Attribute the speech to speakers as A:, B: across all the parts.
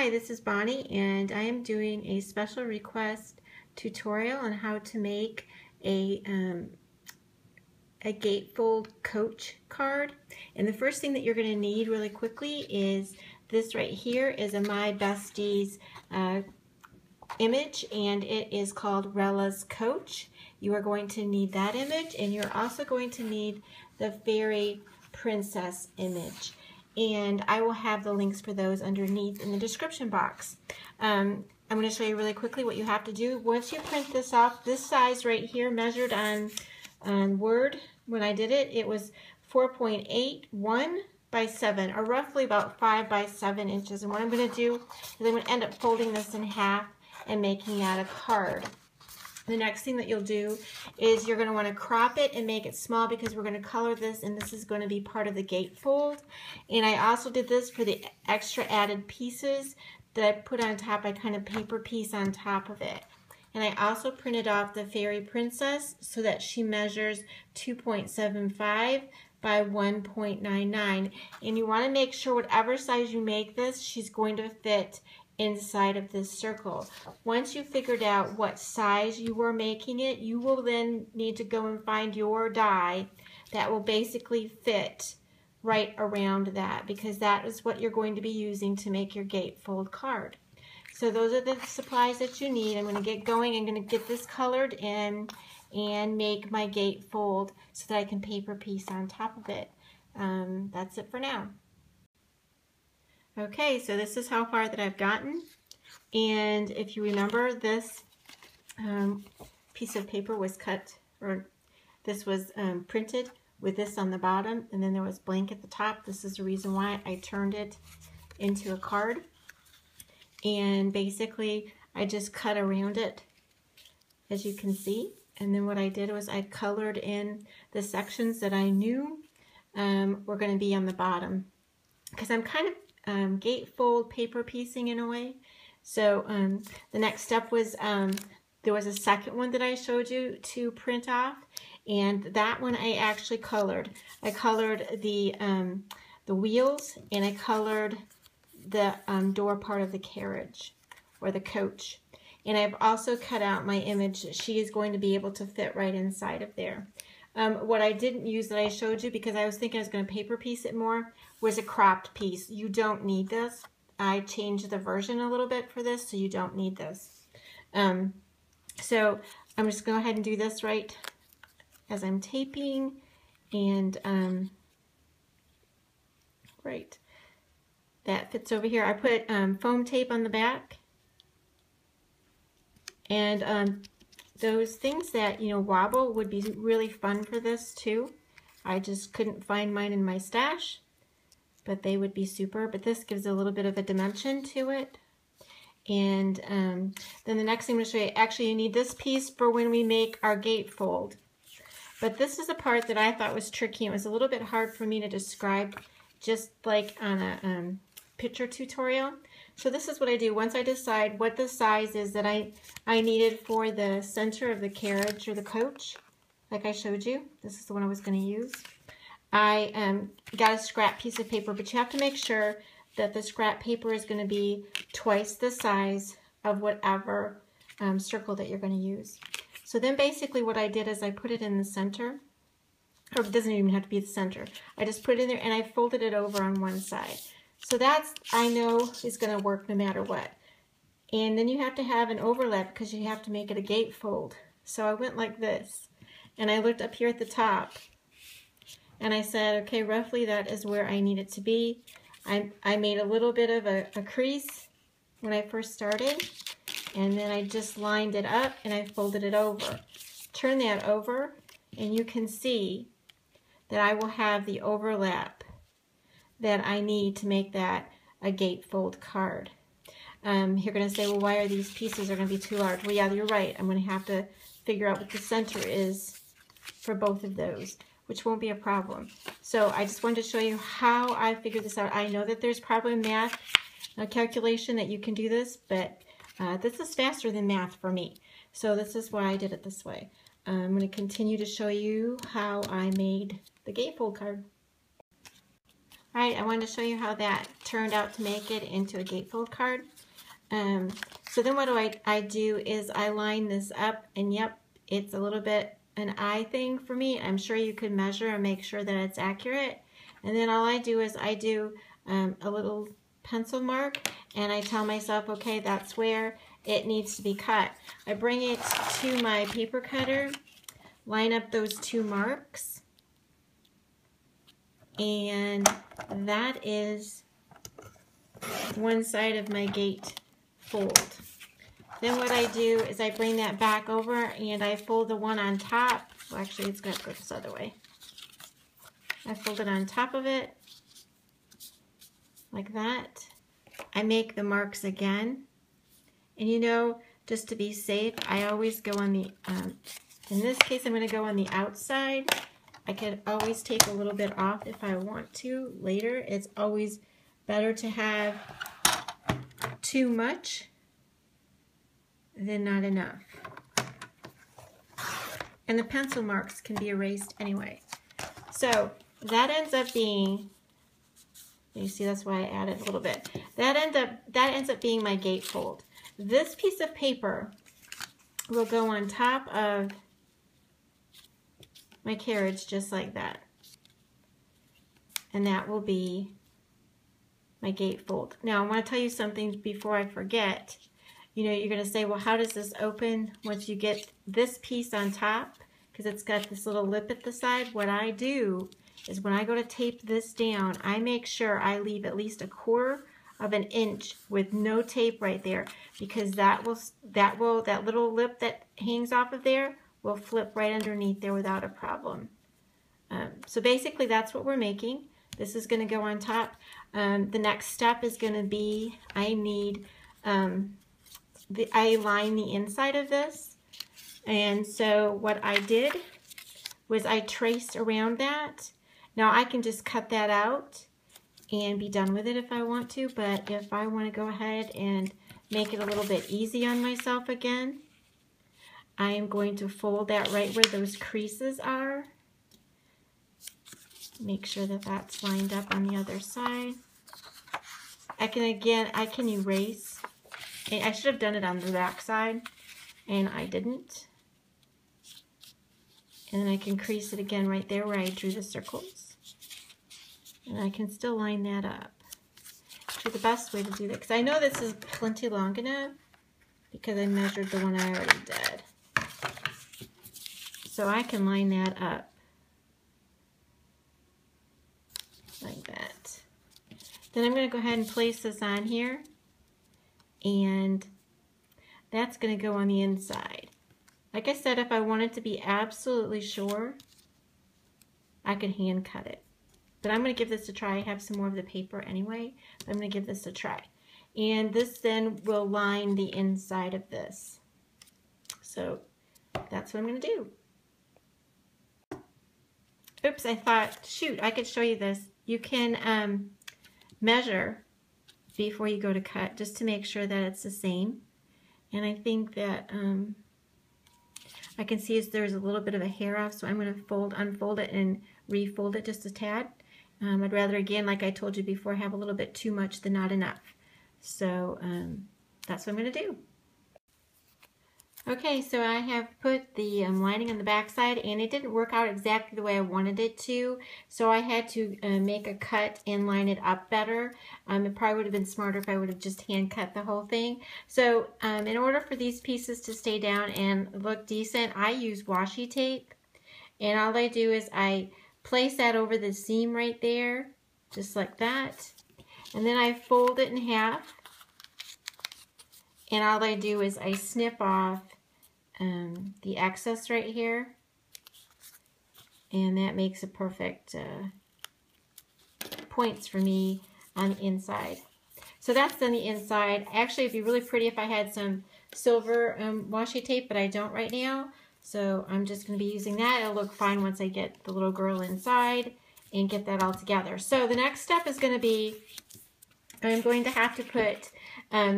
A: Hi, this is Bonnie, and I am doing a special request tutorial on how to make a gatefold coach card. And the first thing that you're going to need really quickly is this right here is a My Besties image, and it is called Rella's Coach. You are going to need that image, and you're also going to need the Fairy Princess image. And I will have the links for those underneath in the description box. I'm going to show you really quickly what you have to do. Once you print this off, this size right here measured on Word, when I did it, it was 4.81 by 7, or roughly about 5 by 7 inches. And what I'm going to do is I'm going to end up folding this in half and making that a card. The next thing that you'll do is you're going to want to crop it and make it small because we're going to color this, and this is going to be part of the gatefold. And I also did this for the extra added pieces that I put on top. I kind of paper piece on top of it. And I also printed off the Fairy Princess so that she measures 2.75 by 1.99. And you want to make sure whatever size you make this, she's going to fit inside of this circle. Once you figured out what size you were making it, you will then need to go and find your die that will basically fit right around that, because that is what you're going to be using to make your gatefold card. So those are the supplies that you need. I'm going to get going. I'm going to get this colored in and make my gatefold so that I can paper piece on top of it. That's it for now. Okay, so this is how far that I've gotten, and if you remember, this piece of paper was cut, or this was printed with this on the bottom, and then there was blank at the top. This is the reason why I turned it into a card, and basically I just cut around it, as you can see, and then what I did was I colored in the sections that I knew were going to be on the bottom, because I'm kind of gatefold paper piecing in a way. So the next step was there was a second one that I showed you to print off, and that one I actually colored. I colored the wheels, and I colored the door part of the carriage or the coach. And I've also cut out my image that she is going to be able to fit right inside of there. What I didn't use that I showed you, because I was thinking I was going to paper piece it more, was a cropped piece. You don't need this. I changed the version a little bit for this, so you don't need this. So I'm just going to go ahead and do this right as I'm taping, and right, that fits over here. I put foam tape on the back, and those things that, you know, wobble would be really fun for this too. I just couldn't find mine in my stash, but they would be super. But this gives a little bit of a dimension to it. And then the next thing I'm going to show you, actually you need this piece for when we make our gatefold. But this is the part that I thought was tricky. It was a little bit hard for me to describe just like on a picture tutorial. So this is what I do. Once I decide what the size is that I needed for the center of the carriage or the coach, like I showed you, this is the one I was going to use. I got a scrap piece of paper, but you have to make sure that the scrap paper is going to be twice the size of whatever circle that you're going to use. So then basically what I did is I put it in the center, or it doesn't even have to be the center. I just put it in there and I folded it over on one side. So that's, I know, is going to work no matter what. And then you have to have an overlap because you have to make it a gatefold. So I went like this, and I looked up here at the top, and I said, okay, roughly that is where I need it to be. I made a little bit of a crease when I first started, and then I just lined it up and I folded it over. Turn that over, and you can see that I will have the overlap that I need to make that a gatefold card. You're going to say, well, why are these pieces are going to be too large? Well, yeah, you're right. I'm going to have to figure out what the center is for both of those, which won't be a problem. So I just wanted to show you how I figured this out. I know that there's probably math calculation that you can do this, but this is faster than math for me. So this is why I did it this way. I'm going to continue to show you how I made the gatefold card. All right, I wanted to show you how that turned out to make it into a gatefold card. So then what do I do is I line this up, and yep, it's a little bit an eye thing for me. I'm sure you could measure and make sure that it's accurate. And then all I do is I do a little pencil mark, and I tell myself, okay, that's where it needs to be cut. I bring it to my paper cutter, line up those 2 marks, and that is one side of my gate fold. Then what I do is I bring that back over and I fold the one on top. Well, actually, it's going to go this other way. I fold it on top of it like that. I make the marks again. And you know, just to be safe, I always go on the, in this case, I'm going to go on the outside. I could always take a little bit off if I want to later. It's always better to have too much than not enough. And the pencil marks can be erased anyway. So that ends up being, you see, that's why I added a little bit. That ends up being my gatefold. This piece of paper will go on top of my carriage just like that. And that will be my gatefold. Now I want to tell you something before I forget. You know, you're going to say, well, how does this open once you get this piece on top? Because it's got this little lip at the side. What I do is when I go to tape this down, I make sure I leave at least 1/4 of an inch with no tape right there, because that little lip that hangs off of there will flip right underneath there without a problem. So basically that's what we're making. This is going to go on top. The next step is going to be, I need, I line the inside of this. And so what I did was I traced around that. Now I can just cut that out and be done with it if I want to, but if I want to go ahead and make it a little bit easy on myself again, I am going to fold that right where those creases are. Make sure that that's lined up on the other side. I can erase. I should have done it on the back side, and I didn't. And then I can crease it again right there where I drew the circles. And I can still line that up. Actually, the best way to do that, because I know this is plenty long enough, because I measured the one I already did. So I can line that up like that. Then I'm going to go ahead and place this on here, and that's going to go on the inside. Like I said, if I wanted to be absolutely sure, I could hand cut it. But I'm going to give this a try. I have some more of the paper anyway, but I'm going to give this a try. And this then will line the inside of this. So that's what I'm going to do. Oops, I thought, shoot, I could show you this. You can measure before you go to cut, just to make sure that it's the same. And I think that I can see there's a little bit of a hair off, so I'm going to unfold it and refold it just a tad. I'd rather, again, like I told you before, have a little bit too much than not enough. So that's what I'm going to do. Okay, so I have put the lining on the back side, and it didn't work out exactly the way I wanted it to, so I had to make a cut and line it up better. It probably would have been smarter if I would have just hand cut the whole thing. So in order for these pieces to stay down and look decent, I use washi tape, and all I do is I place that over the seam right there, just like that, and then I fold it in half, and all I do is I snip off the excess right here, and that makes a perfect points for me on the inside. So that's on the inside. Actually, it'd be really pretty if I had some silver washi tape, but I don't right now. So I'm just going to be using that. It'll look fine once I get the little girl inside and get that all together. So the next step is going to be, I'm going to have to put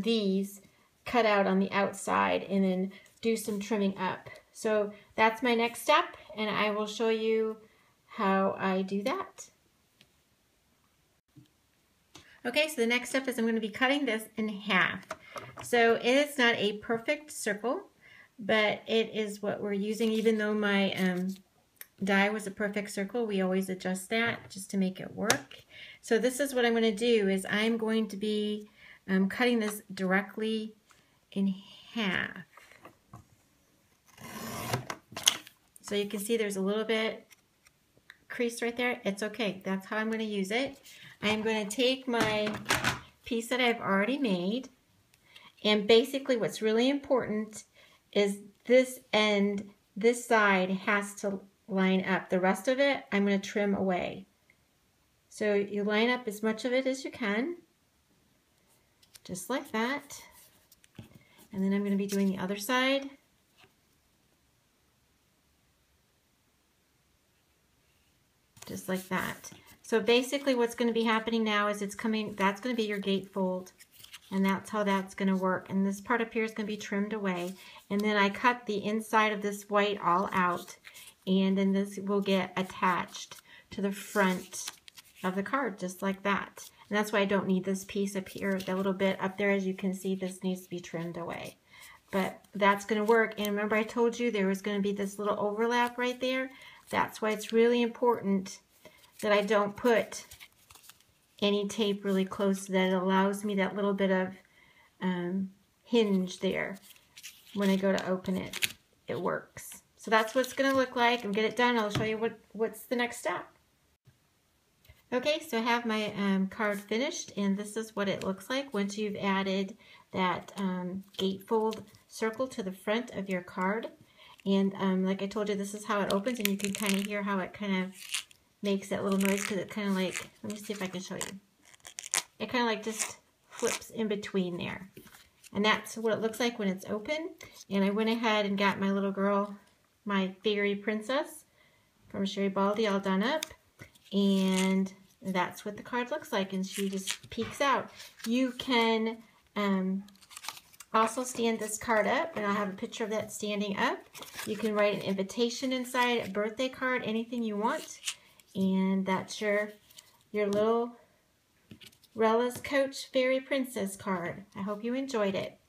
A: these cut out on the outside and then do some trimming up. So that's my next step, and I will show you how I do that. Okay, so the next step is I'm going to be cutting this in half. So it is not a perfect circle, but it is what we're using. Even though my die was a perfect circle, we always adjust that just to make it work. So this is what I'm going to do, is I'm going to be cutting this directly in half. So you can see there's a little bit crease right there. It's okay. That's how I'm going to use it. I'm going to take my piece that I've already made, and basically what's really important is this end, this side has to line up. The rest of it I'm going to trim away. So you line up as much of it as you can, just like that. And then I'm going to be doing the other side. Just like that. So basically what's going to be happening now is it's coming, that's going to be your gatefold, and that's how that's going to work. And this part up here is going to be trimmed away. And then I cut the inside of this white all out, and then this will get attached to the front of the card, just like that. And that's why I don't need this piece up here, the little bit up there. As you can see, this needs to be trimmed away. But that's going to work. And remember I told you there was going to be this little overlap right there? That's why it's really important that I don't put any tape really close, so that it allows me that little bit of hinge there. When I go to open it, it works. So that's what it's going to look like. And get it done, I'll show you what's the next step. Okay, so I have my card finished, and this is what it looks like once you've added that gatefold circle to the front of your card. And like I told you, this is how it opens, and you can kind of hear how it kind of makes that little noise, because it kind of like, let me see if I can show you. It kind of like just flips in between there. And that's what it looks like when it's open. And I went ahead and got my little girl, my fairy princess from Sherri Baldy, all done up. And that's what the card looks like, and she just peeks out. You can also stand this card up, and I'll have a picture of that standing up. You can write an invitation inside, a birthday card, anything you want. And that's your little Rella's Coach Fairy Princess card. I hope you enjoyed it.